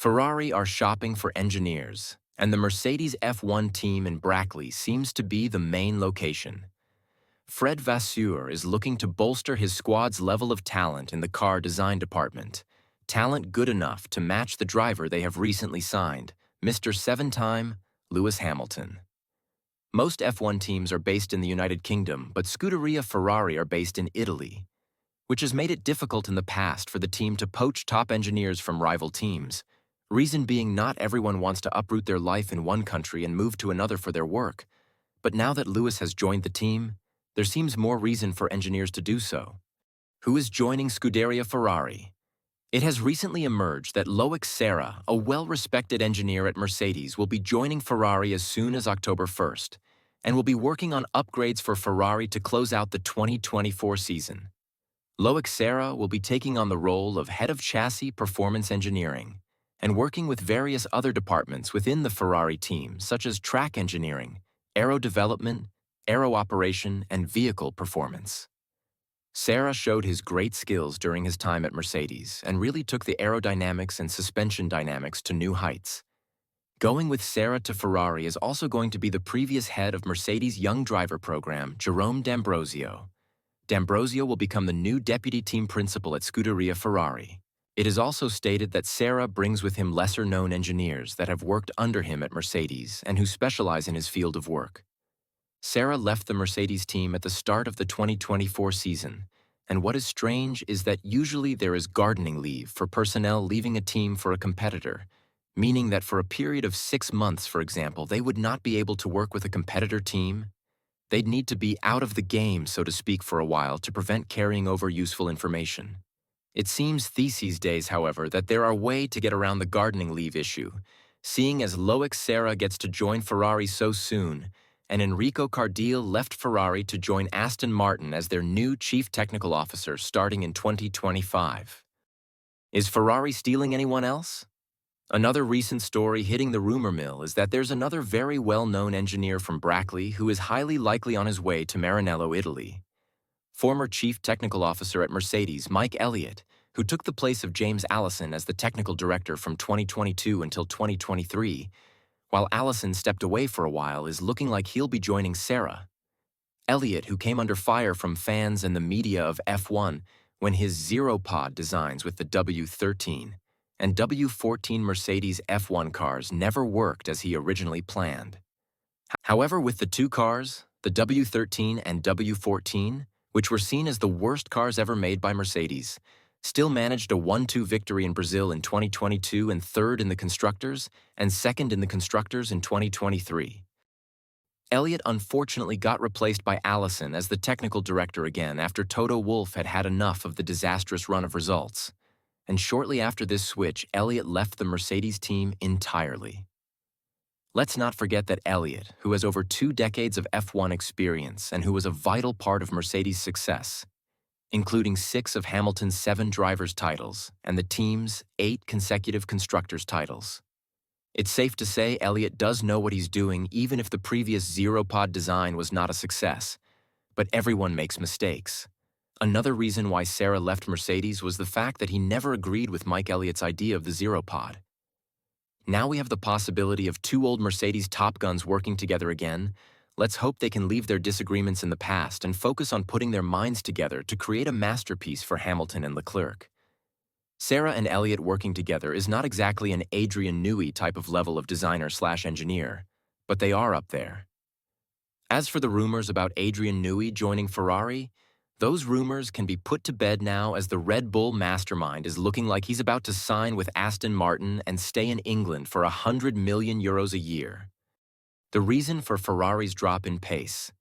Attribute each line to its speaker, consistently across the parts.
Speaker 1: Ferrari are shopping for engineers, and the Mercedes F1 team in Brackley seems to be the main location. Fred Vasseur is looking to bolster his squad's level of talent in the car design department, talent good enough to match the driver they have recently signed, Mr. Seven-time Lewis Hamilton. Most F1 teams are based in the United Kingdom, but Scuderia Ferrari are based in Italy, which has made it difficult in the past for the team to poach top engineers from rival teams. Reason being, not everyone wants to uproot their life in one country and move to another for their work. But now that Lewis has joined the team, there seems more reason for engineers to do so. Who is joining Scuderia Ferrari? It has recently emerged that Loic Serra, a well-respected engineer at Mercedes, will be joining Ferrari as soon as October 1st, and will be working on upgrades for Ferrari to close out the 2024 season. Loic Serra will be taking on the role of Head of Chassis Performance Engineering and working with various other departments within the Ferrari team, such as track engineering, aero development, aero operation, and vehicle performance. Serra showed his great skills during his time at Mercedes and really took the aerodynamics and suspension dynamics to new heights. Going with Serra to Ferrari is also going to be the previous head of Mercedes' Young Driver Program, Jerome D'Ambrosio. D'Ambrosio will become the new deputy team principal at Scuderia Ferrari. It is also stated that Serra brings with him lesser-known engineers that have worked under him at Mercedes and who specialize in his field of work. Serra left the Mercedes team at the start of the 2024 season, and what is strange is that usually there is gardening leave for personnel leaving a team for a competitor, meaning that for a period of 6 months, for example, they would not be able to work with a competitor team. They'd need to be out of the game, so to speak, for a while to prevent carrying over useful information. It seems these days, however, that there are ways to get around the gardening leave issue, seeing as Loic Serra gets to join Ferrari so soon, and Enrico Cardile left Ferrari to join Aston Martin as their new chief technical officer starting in 2025. Is Ferrari stealing anyone else? Another recent story hitting the rumor mill is that there's another very well-known engineer from Brackley who is highly likely on his way to Maranello, Italy. Former chief technical officer at Mercedes, Mike Elliot, who took the place of James Allison as the technical director from 2022 until 2023, while Allison stepped away for a while, is looking like he'll be joining Serra. Elliot, who came under fire from fans and the media of F1 when his Zero Pod designs with the W13 and W14 Mercedes F1 cars never worked as he originally planned. However, with the two cars, the W13 and W14, which were seen as the worst cars ever made by Mercedes, still managed a 1-2 victory in Brazil in 2022 and third in the Constructors and second in the Constructors in 2023. Elliot unfortunately got replaced by Allison as the technical director again after Toto Wolff had had enough of the disastrous run of results. And shortly after this switch, Elliot left the Mercedes team entirely. Let's not forget that Elliot, who has over 2 decades of F1 experience and who was a vital part of Mercedes' success, including 6 of Hamilton's 7 drivers' titles and the team's 8 consecutive constructors' titles. It's safe to say Elliot does know what he's doing even if the previous Zero-Pod design was not a success. But everyone makes mistakes. Another reason why Serra left Mercedes was the fact that he never agreed with Mike Elliott's idea of the Zero-Pod. Now we have the possibility of 2 old Mercedes Top Guns working together again. Let's hope they can leave their disagreements in the past and focus on putting their minds together to create a masterpiece for Hamilton and Leclerc. Serra and Elliot working together is not exactly an Adrian Newey type of level of designer/engineer, but they are up there. As for the rumors about Adrian Newey joining Ferrari, those rumors can be put to bed now as the Red Bull mastermind is looking like he's about to sign with Aston Martin and stay in England for €100 million a year. The reason for Ferrari's drop in pace.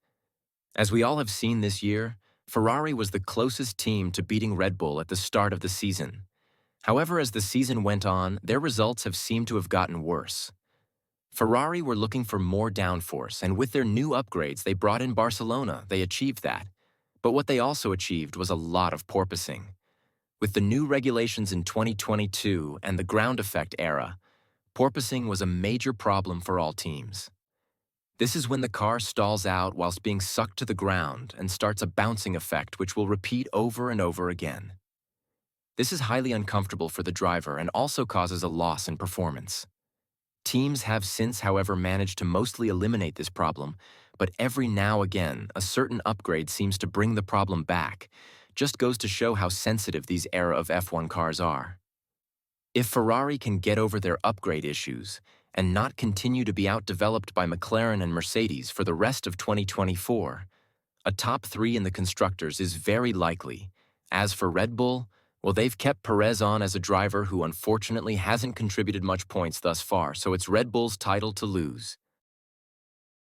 Speaker 1: As we all have seen this year, Ferrari was the closest team to beating Red Bull at the start of the season. However, as the season went on, their results have seemed to have gotten worse. Ferrari were looking for more downforce, and with their new upgrades they brought in Barcelona, they achieved that. But what they also achieved was a lot of porpoising. With the new regulations in 2022 and the ground effect era, porpoising was a major problem for all teams. This is when the car stalls out whilst being sucked to the ground and starts a bouncing effect which will repeat over and over again. This is highly uncomfortable for the driver and also causes a loss in performance. Teams have since, however, managed to mostly eliminate this problem, but every now again, a certain upgrade seems to bring the problem back. Just goes to show how sensitive these era of F1 cars are. If Ferrari can get over their upgrade issues and not continue to be outdeveloped by McLaren and Mercedes for the rest of 2024, a top three in the constructors is very likely. As for Red Bull, well, they've kept Perez on as a driver who unfortunately hasn't contributed much points thus far, so it's Red Bull's title to lose.